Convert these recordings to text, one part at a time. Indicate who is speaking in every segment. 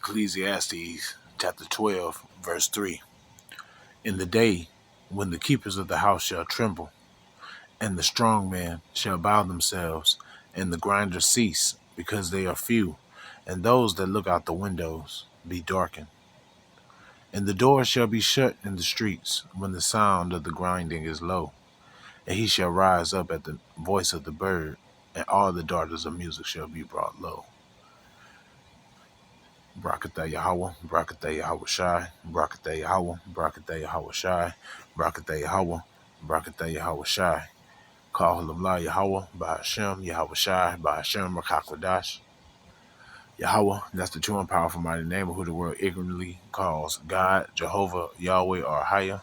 Speaker 1: Ecclesiastes chapter 12, verse 3. In the day when the keepers of the house shall tremble, and the strong men shall bow themselves, and the grinders cease, because they are few, and those that look out the windows be darkened. And the doors shall be shut in the streets when the sound of the grinding is low, and he shall rise up at the voice of the bird, and all the daughters of music shall be brought low. Brakatha Yahweh, Brakatha Yahweh Shai, Brakatha Yahweh, Brakatha Yahweh Shai, Brakatha Yahweh, Brakatha Yahweh Shai. Call Lamla Yahweh, by Hashem, Yahweh Shai, by Hashem, Rakakwadash. Yahweh, that's the true and powerful mighty name of who the world ignorantly calls God, Jehovah, Yahweh, or Haya.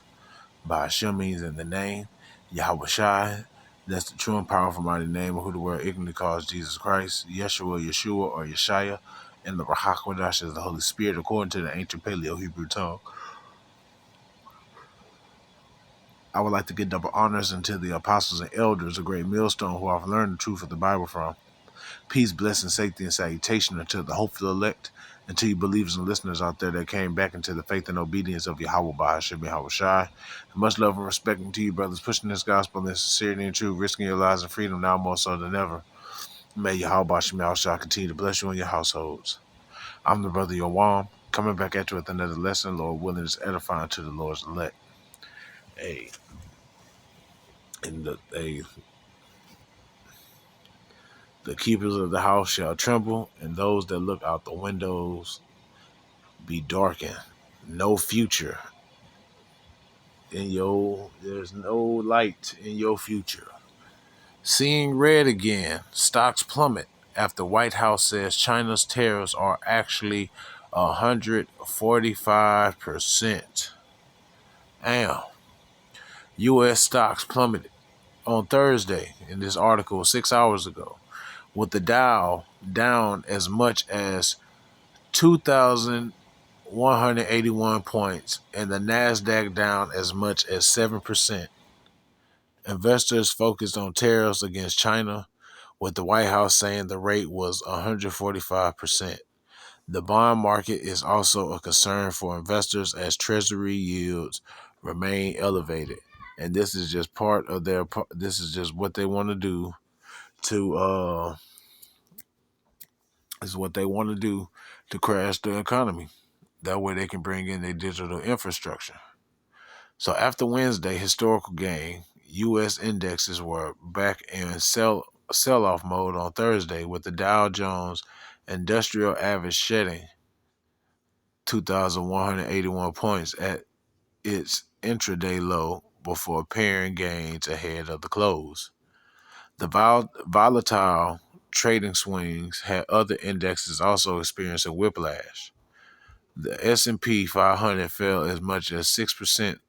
Speaker 1: By Hashem means in the name. Yahweh Shai, that's the true and powerful mighty name of who the world ignorantly calls Jesus Christ, Yeshua, Yeshua, or Yeshaya. And the Rahakwadash is the Holy Spirit, according to the ancient Paleo Hebrew tongue. I would like to give double honors unto the apostles and elders, a great millstone who have learned the truth of the Bible from. Peace, blessing, safety, and salutation unto the hopeful elect, and to you believers and listeners out there that came back into the faith and obedience of Yahweh by Hashem Yahweh Shai. Much love and respect to you, brothers, pushing this gospel in sincerity and truth, risking your lives and freedom now more so than ever. May Yahweh by Hashem Yahweh Shai continue to bless you and your households. I'm the brother Yawam, coming back at you with another lesson, Lord willing, is edifying to the Lord's elect. The keepers of the house shall tremble, and those that look out the windows be darkened. No future there's no light in your future. Seeing red again, stocks plummet after White House says China's tariffs are actually 145%. Damn. U.S. stocks plummeted on Thursday in this article 6 hours ago, with the Dow down as much as 2,181 points and the NASDAQ down as much as 7%. Investors focused on tariffs against China, with the White House saying the rate was 145%. The bond market is also a concern for investors as Treasury yields remain elevated. And this is just part of this is just what they want to do to, is what they want to do to crash the economy. That way they can bring in their digital infrastructure. So after Wednesday historical gain, U.S. indexes were back in sell-off mode on Thursday, with the Dow Jones Industrial Average shedding 2,181 points at its intraday low before pairing gains ahead of the close. The volatile trading swings had other indexes also experiencing whiplash. The S&P 500 fell as much as 6%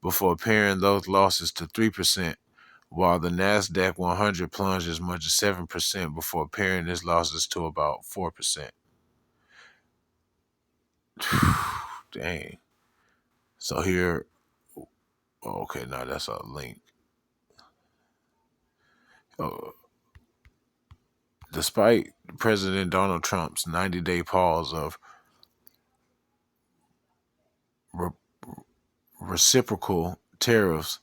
Speaker 1: before paring those losses to 3%, while the NASDAQ 100 plunged as much as 7% before paring its losses to about 4%. Dang. So here, okay, now that's a link. Despite President Donald Trump's 90-day pause of reciprocal tariffs,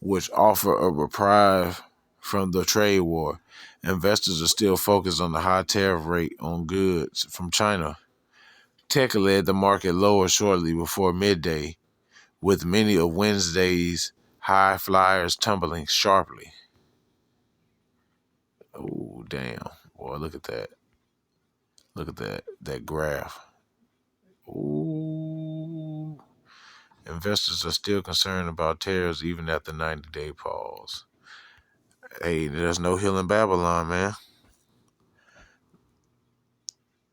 Speaker 1: which offer a reprieve from the trade war, investors are still focused on the high tariff rate on goods from China. Tech led the market lower shortly before midday, with many of Wednesday's high flyers tumbling sharply. Oh, damn. Boy, look at that. Look at that graph. Ooh. Investors are still concerned about tariffs even after 90-day pause. Hey, there's no healing Babylon, man.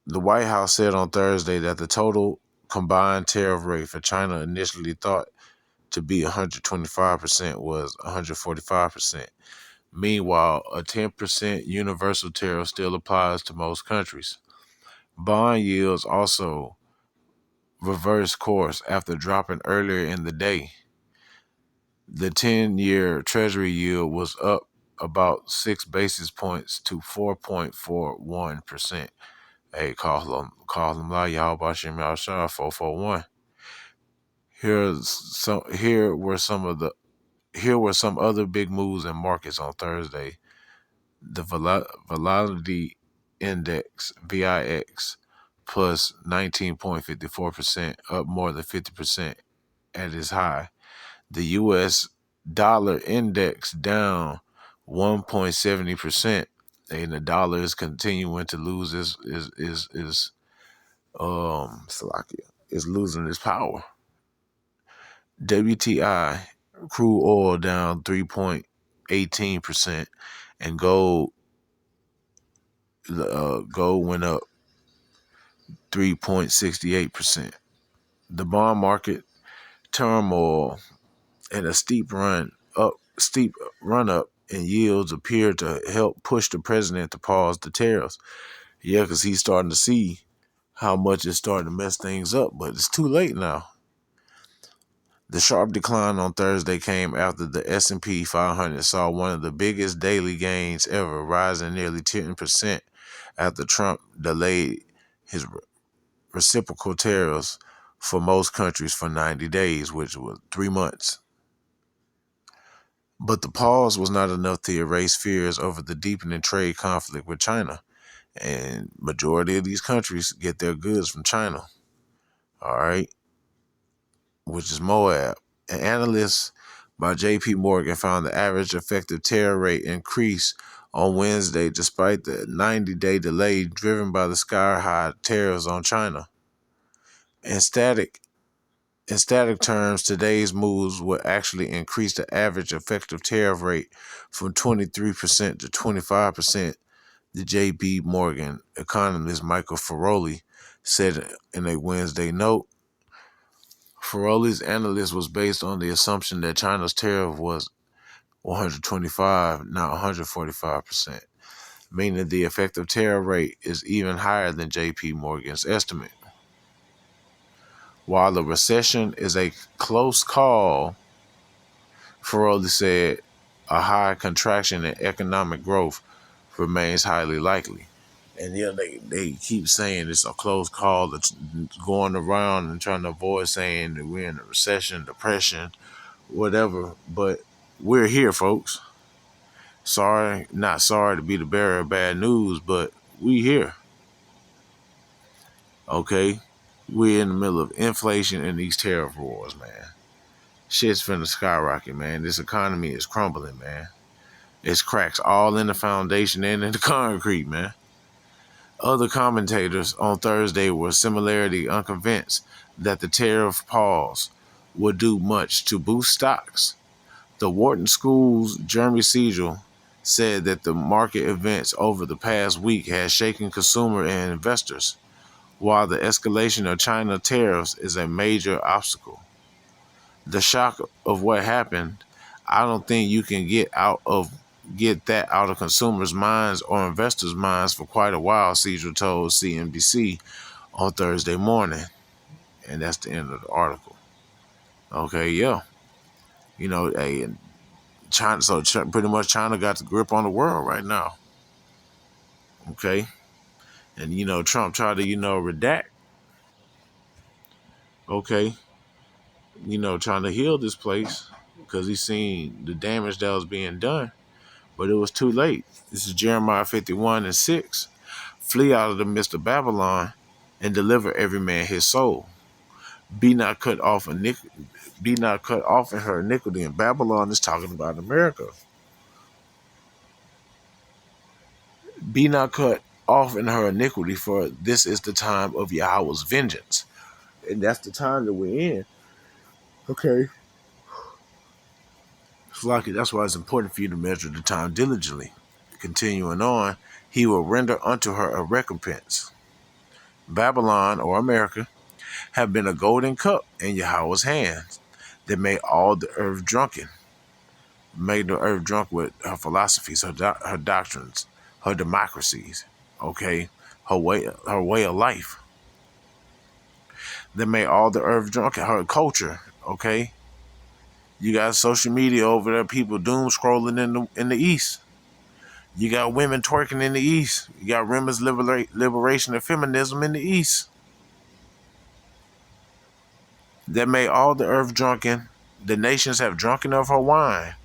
Speaker 1: The White House said on Thursday that the total combined tariff rate for China, initially thought to be 125%, was 145%. Meanwhile, a 10% universal tariff still applies to most countries. Bond yields also reversed course after dropping earlier in the day. The 10-year Treasury yield was up about 6 basis points to 4.41%, Hey, call them la y'all bashim y'all shah 441. Here were some other big moves in markets on Thursday. The volatility index VIX plus 19.54%, up more than 50% at its high. The US dollar index down 1.70%, and the dollar is continuing to lose Slovakia is losing its power. WTI crude oil down 3.18%, and gold went up 3.68%. The bond market turmoil and a steep run up in yields appear to help push the president to pause the tariffs. Yeah, because he's starting to see how much it's starting to mess things up, but it's too late now. The sharp decline on Thursday came after the S&P 500 saw one of the biggest daily gains ever, rising nearly 10% after Trump delayed his reciprocal tariffs for most countries for 90 days, which was 3 months. But the pause was not enough to erase fears over the deepening trade conflict with China. And majority of these countries get their goods from China, all right, which is Moab. An analyst by J.P. Morgan found the average effective tariff rate increase on Wednesday despite the 90-day delay driven by the sky-high tariffs on China. In static terms, today's moves will actually increase the average effective tariff rate from 23% to 25%, the J.P. Morgan economist Michael Feroli said in a Wednesday note. Feroli's analysis was based on the assumption that China's tariff was 125, not 145%, meaning the effective tariff rate is even higher than J.P. Morgan's estimate. While the recession is a close call, Feroli said a high contraction in economic growth remains highly likely. And yeah, they keep saying it's a close call that's going around and trying to avoid saying that we're in a recession, depression, whatever. But we're here, folks. Not sorry to be the bearer of bad news, but we here. Okay? We're in the middle of inflation and these tariff wars, man. Shit's finna skyrocket, man. This economy is crumbling, man. It's cracks all in the foundation and in the concrete, man. Other commentators on Thursday were similarly unconvinced that the tariff pause would do much to boost stocks. The Wharton School's Jeremy Siegel said that the market events over the past week has shaken consumers and investors, while the escalation of China tariffs is a major obstacle. The shock of what happened, I don't think you can get that out of consumers' minds or investors' minds for quite a while, Siegel told CNBC on Thursday morning. And that's the end of the article. Okay, yeah. China, pretty much China got the grip on the world right now. Okay. And, Trump tried to, redact. Okay. Trying to heal this place because he's seen the damage that was being done. But it was too late. This is Jeremiah 51:6. Flee out of the midst of Babylon and deliver every man his soul. Be not cut off in her iniquity. And Babylon is talking about America. Be not cut off in her iniquity, for this is the time of Yahweh's vengeance. And that's the time that we're in. Okay. Lucky, that's why it's important for you to measure the time diligently. Continuing on, he will render unto her a recompense. Babylon, or America, have been a golden cup in Yahweh's hands that made all the earth drunken. Made the earth drunk with her philosophies, her doctrines, her democracies, okay, her way of life. That made all the earth drunk, her culture, okay. You got social media over there, people doom scrolling in the east. You got women twerking in the East. You got women's liberation and feminism in the East. That made all the earth drunken. The nations have drunken of her wine.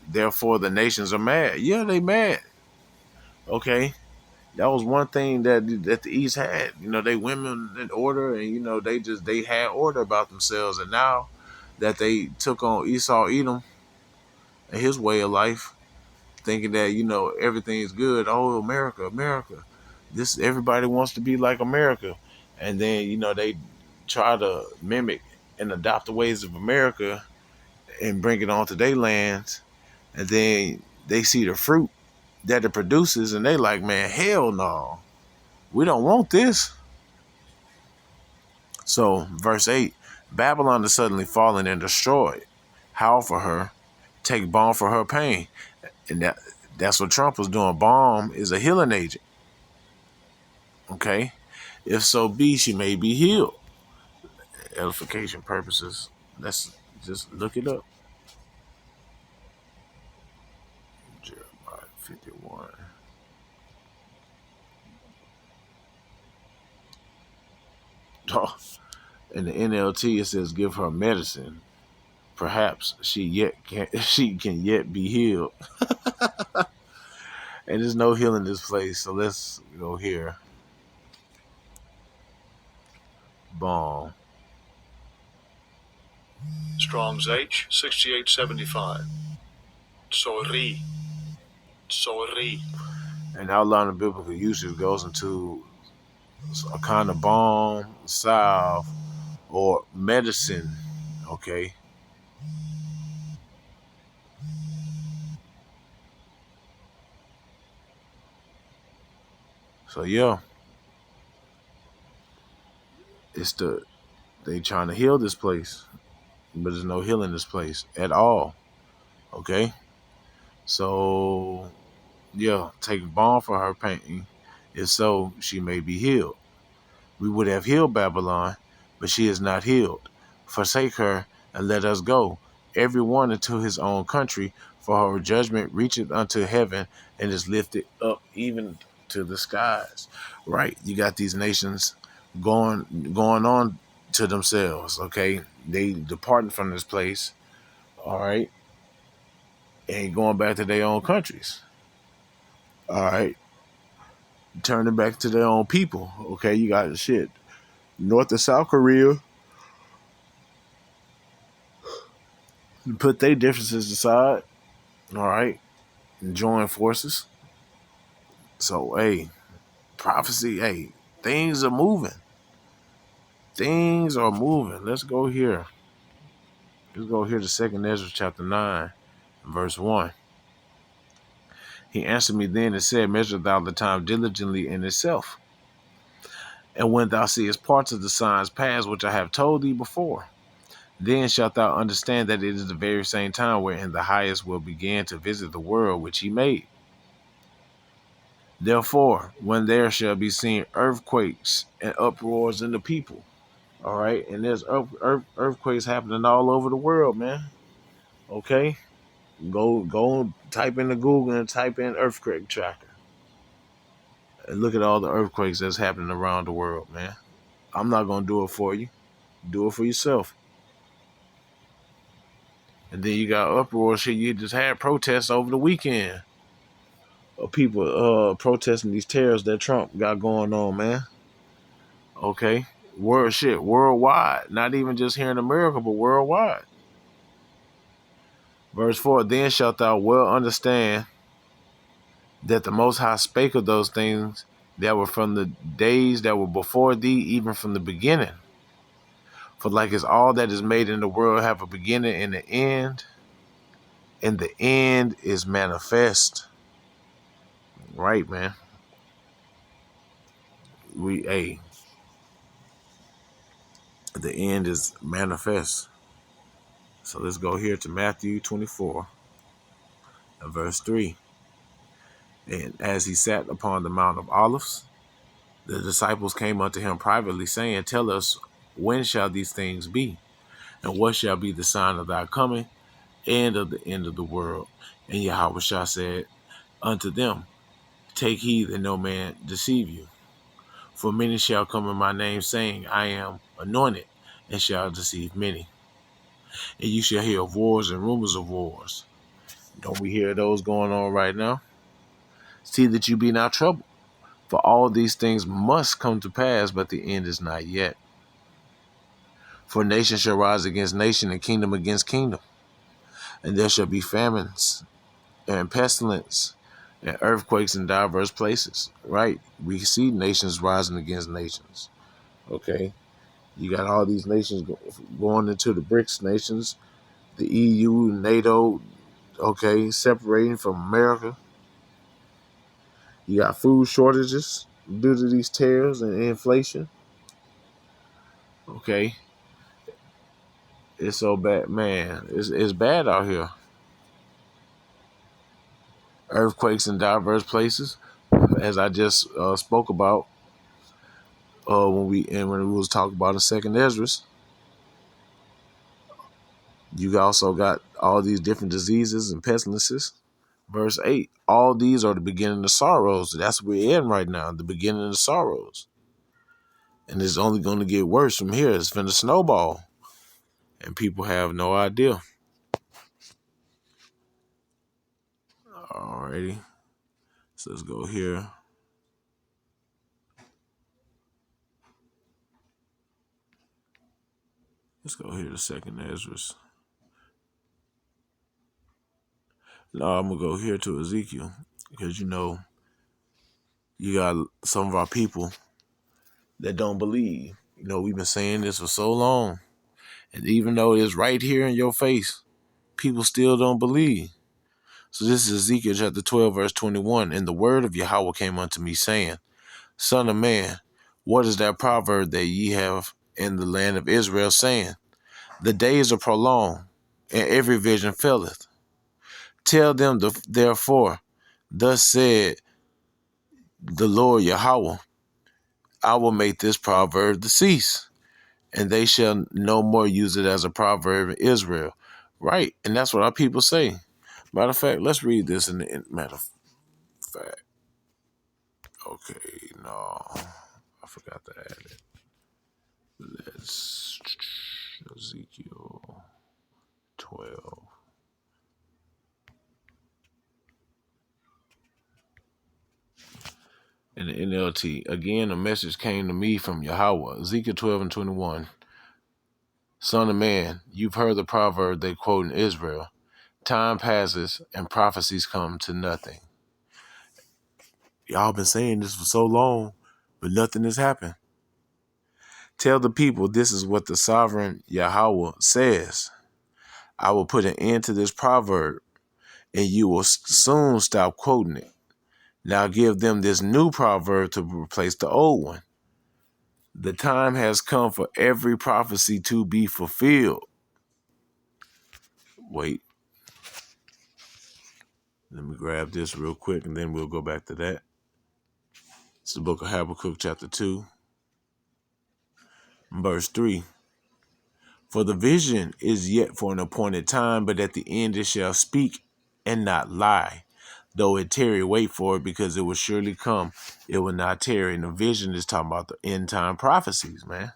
Speaker 1: Therefore, the nations are mad. Yeah, they mad. Okay, that was one thing that the East had. They women in order, and they had order about themselves. And now that they took on Esau, Edom, and his way of life, thinking that everything is good. Oh, America, America, this everybody wants to be like America, and then they try to mimic and adopt the ways of America and bring it onto their lands, and then they see the fruit that it produces, and they like, man, hell no, we don't want this. So, verse 8, Babylon is suddenly fallen and destroyed. Howl for her, take balm for her pain. And that's what Trump was doing. Balm is a healing agent. Okay? If so be, she may be healed. Edification purposes. Let's just look it up. Jeremiah 51. Oh, in the NLT, it says, give her medicine. Perhaps she can yet be healed. And there's no healing this place. So let's go here. Balm.
Speaker 2: Strong's H 6875. Sorry.
Speaker 1: And outline of biblical usage goes into a kind of balm, salve, or medicine. Okay. So yeah, they trying to heal this place, but there's no healing this place at all. Okay. So yeah, take balm for her pain, if so she may be healed. We would have healed Babylon, but she is not healed. Forsake her and let us go, every one into his own country, for her judgment reacheth unto heaven and is lifted up even to the skies. Right? You got these nations going on to themselves, okay? They departing from this place, all right, and going back to their own countries. All right. Turning back to their own people. Okay, you got shit. North and South Korea put their differences aside, all right, and join forces. So, hey, prophecy, hey, things are moving. Things are moving. Let's go here. Let's go here to 2nd Ezra chapter 9, verse 1. He answered me then and said, measure thou the time diligently in itself. And when thou seest parts of the signs pass which I have told thee before, then shalt thou understand that it is the very same time wherein the highest will begin to visit the world which he made. Therefore, when there shall be seen earthquakes and uproars in the people, all right, and there's earthquakes happening all over the world, man. Okay, go type into Google and type in earthquake tracker and look at all the earthquakes that's happening around the world, man. I'm not gonna do it for you. Do it for yourself. And then you got uproar shit. You just had protests over the weekend of people protesting these tariffs that Trump got going on, man. Okay. Worldwide. Not even just here in America, but worldwide. Verse 4, then shalt thou well understand that the Most High spake of those things that were from the days that were before thee, even from the beginning. For like as all that is made in the world have a beginning and an end, and the end is manifest. Right, man. The end is manifest. So let's go here to Matthew 24 and verse 3. And as he sat upon the Mount of Olives, the disciples came unto him privately, saying, tell us, when shall these things be? And what shall be the sign of thy coming and of the end of the world? And Yahushua said, unto them, take heed that no man deceive you. For many shall come in my name, saying, I am anointed, and shall deceive many. And you shall hear of wars and rumors of wars. Don't we hear those going on right now? See that you be not troubled. For all these things must come to pass, but the end is not yet. For nation shall rise against nation, and kingdom against kingdom. And there shall be famines, and pestilence, and earthquakes in diverse places. Right? We see nations rising against nations. Okay? You got all these nations going into the BRICS nations, the EU, NATO, okay, separating from America. You got food shortages due to these tariffs and inflation. Okay, it's so bad, man. It's bad out here. Earthquakes in diverse places, as I just spoke about when we was talking about the second Esdras. You also got all these different diseases and pestilences. Verse 8, all these are the beginning of sorrows. That's what we're in right now, the beginning of sorrows. And it's only going to get worse from here. It's finna snowball. And people have no idea. Alrighty. So let's go here. Let's go here to second Esdras. No, I'm going to go here to Ezekiel. Because, you got some of our people that don't believe. We've been saying this for so long. And even though it's right here in your face, people still don't believe. So this is Ezekiel chapter 12, verse 21. And the word of Yahweh came unto me, saying, Son of man, what is that proverb that ye have in the land of Israel, saying, the days are prolonged, and every vision faileth? Tell them therefore, thus said the Lord Yahweh, I will make this proverb to cease, and they shall no more use it as a proverb in Israel. Right, and that's what our people say. Matter of fact, let's read this matter of fact. Okay, no, I forgot to add it. Let's Ezekiel 12. In the NLT, again, a message came to me from Yahweh. Ezekiel 12 and 21. Son of man, you've heard the proverb they quote in Israel. Time passes and prophecies come to nothing. Y'all been saying this for so long, but nothing has happened. Tell the people this is what the sovereign Yahweh says. I will put an end to this proverb, and you will soon stop quoting it. Now give them this new proverb to replace the old one. The time has come for every prophecy to be fulfilled. Wait. Let me grab this real quick and then we'll go back to that. It's the book of Habakkuk chapter 2, verse 3. For the vision is yet for an appointed time, but at the end it shall speak and not lie. Though it tarry, wait for it, because it will surely come. It will not tarry. And the vision is talking about the end time prophecies, man.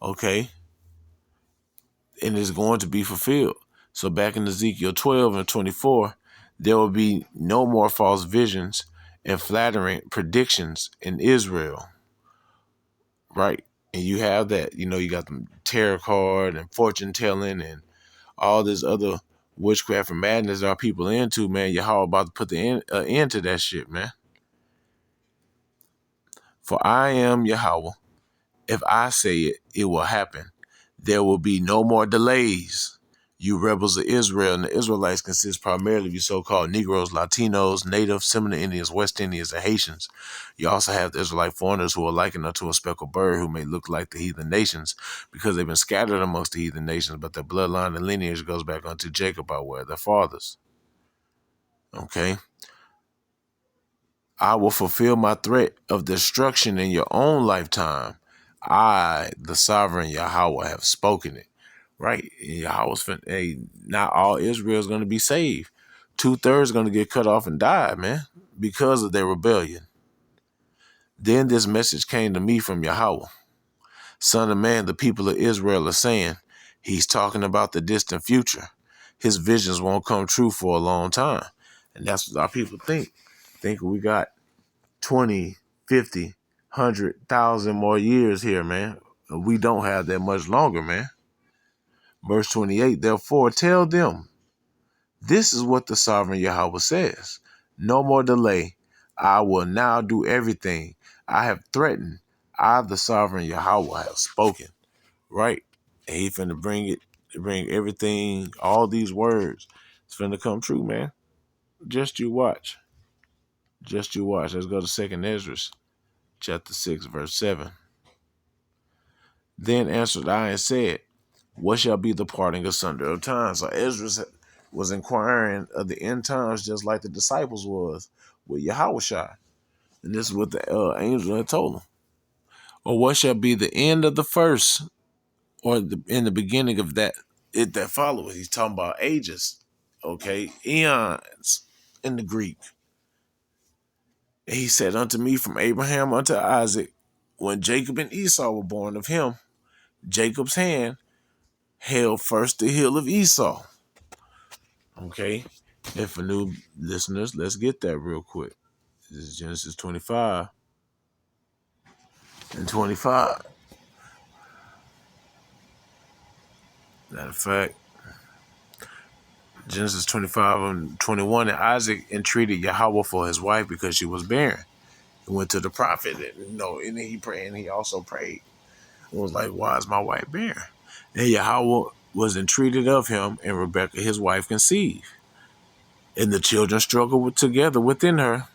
Speaker 1: Okay. And it's going to be fulfilled. So back in Ezekiel 12 and 24, there will be no more false visions and flattering predictions in Israel. Right. And you have that, you got the tarot card and fortune telling and all this other witchcraft and madness our people into, man. Yahweh about to put the end to that shit, man. For I am Yahweh. If I say it, it will happen. There will be no more delays. You rebels of Israel, and the Israelites consist primarily of you so-called Negroes, Latinos, Native, Seminole Indians, West Indians, and Haitians. You also have the Israelite foreigners who are likened unto a speckled bird who may look like the heathen nations because they've been scattered amongst the heathen nations, but their bloodline and lineage goes back unto Jacob by way of their fathers. Okay? I will fulfill my threat of destruction in your own lifetime. I, the sovereign Yahweh, have spoken it. Right. Yahweh's not all Israel is going to be saved. 2/3 going to get cut off and die, man, because of their rebellion. Then this message came to me from Yahweh. Son of man, the people of Israel are saying, he's talking about the distant future. His visions won't come true for a long time. And that's what our people think. Think we got 20, 50, 100,000 more years here, man. We don't have that much longer, man. Verse 28, therefore tell them, this is what the sovereign Yahweh says. No more delay. I will now do everything I have threatened. I, the sovereign Yahweh, have spoken. Right? And he finna bring everything, all these words. It's finna come true, man. Just you watch. Just you watch. Let's go to 2nd Ezra, chapter 6, verse 7. Then answered I and said, what shall be the parting asunder of time? So Ezra was inquiring of the end times just like the disciples was with Yahushua. And this is what the angel had told him. Or what shall be the end of the first, or in the beginning of that followeth? He's talking about ages, okay? Eons in the Greek. And he said unto me, from Abraham unto Isaac, when Jacob and Esau were born of him, Jacob's hand held first the heel of Esau. Okay? And for new listeners, let's get that real quick. This is Genesis 25 and 25. Matter of fact, Genesis 25 and 21, and Isaac entreated Yahweh for his wife because she was barren. He went to the prophet, and then he prayed, and he also prayed. It was like, why is my wife barren? And Yahweh was entreated of him, and Rebekah, his wife, conceived. And the children struggled together within her.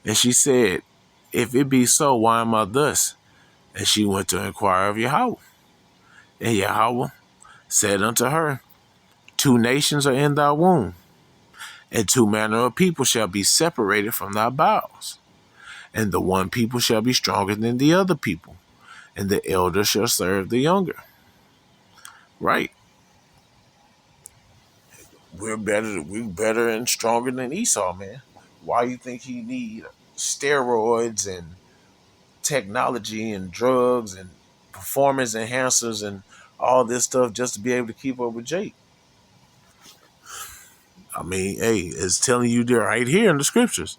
Speaker 1: And she said, if it be so, why am I thus? And she went to inquire of Yahweh. And Yahweh said unto her, 2 nations are in thy womb, and 2 manner of people shall be separated from thy bowels. And the one people shall be stronger than the other people, and the elder shall serve the younger. Right? We're better and stronger than Esau, man. Why you think he need steroids and technology and drugs and performance enhancers and all this stuff just to be able to keep up with Jake? I mean, hey, it's telling you there right here in the scriptures.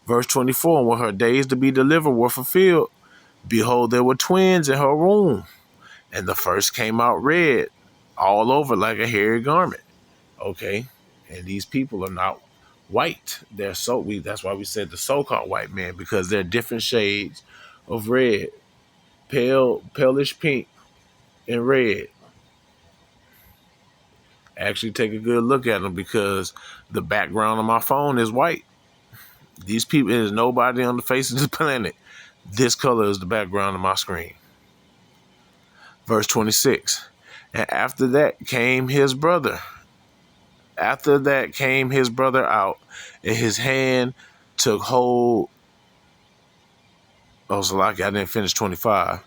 Speaker 1: Verse 24, when her days to be delivered were fulfilled, behold, there were twins in her womb, and the first came out red all over like a hairy garment. Okay, and these people are not white. That's why we said the so-called white man, because they're different shades of red, palish pink, and red. Actually, take a good look at them, because the background of my phone is white. These people, there's nobody on the face of this planet. This color is the background of my screen. Verse 26. And after that came his brother. After that came his brother out, and his hand took hold. Oh, so like I didn't finish 25.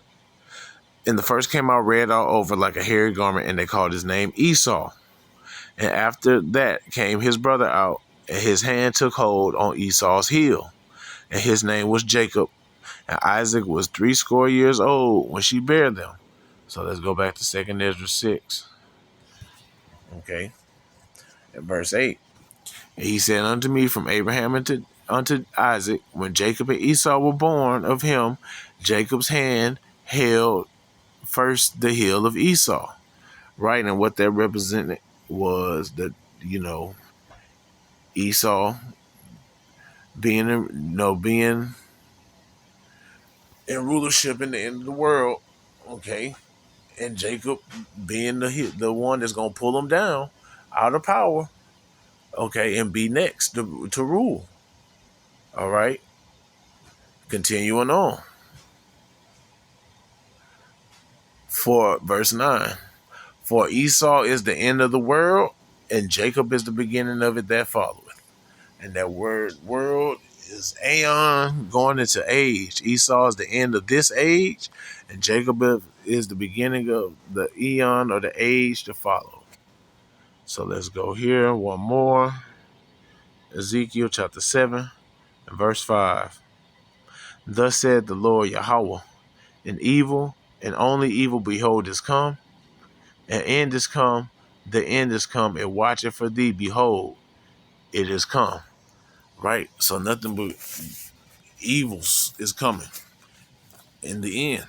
Speaker 1: And the first came out red all over like a hairy garment, and they called his name Esau. And after that came his brother out, and his hand took hold on Esau's heel, and his name was Jacob. And Isaac was 80 years old when she bare them. So let's go back to 2nd Ezra 6. Okay. At verse 8. And he said unto me, from Abraham unto Isaac, when Jacob and Esau were born of him, Jacob's hand held first the heel of Esau. Right? And what that represented was that, Esau being in rulership in the end of the world. Okay. And Jacob being the one that's going to pull him down out of power, okay, and be next to rule. All right. Continuing on. For verse 9. For Esau is the end of the world, and Jacob is the beginning of it that followeth. And that word world is aeon going into age. Esau is the end of this age, and Jacob is the beginning of the eon or the age to follow. So let's go here. One more. Ezekiel chapter 7 and verse 5. Thus said the Lord Yahweh, an evil and only evil behold is come, an end is come, the end is come, and watching for thee, behold, it is come. Right? So nothing but evils is coming in the end.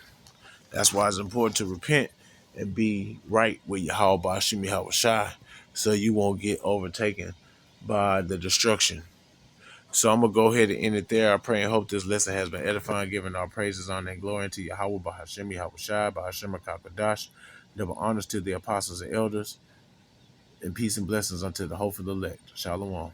Speaker 1: That's why it's important to repent and be right with Yahweh Bashim Yahweh Shai, so you won't get overtaken by the destruction. So I'm going to go ahead and end it there. I pray and hope this lesson has been edifying, giving our praises, honor, and glory to Yahweh Bahashim Yahweh Shai, Bahashim HaKadosh, double honors to the apostles and elders, and peace and blessings unto the hope of the elect. Shalom.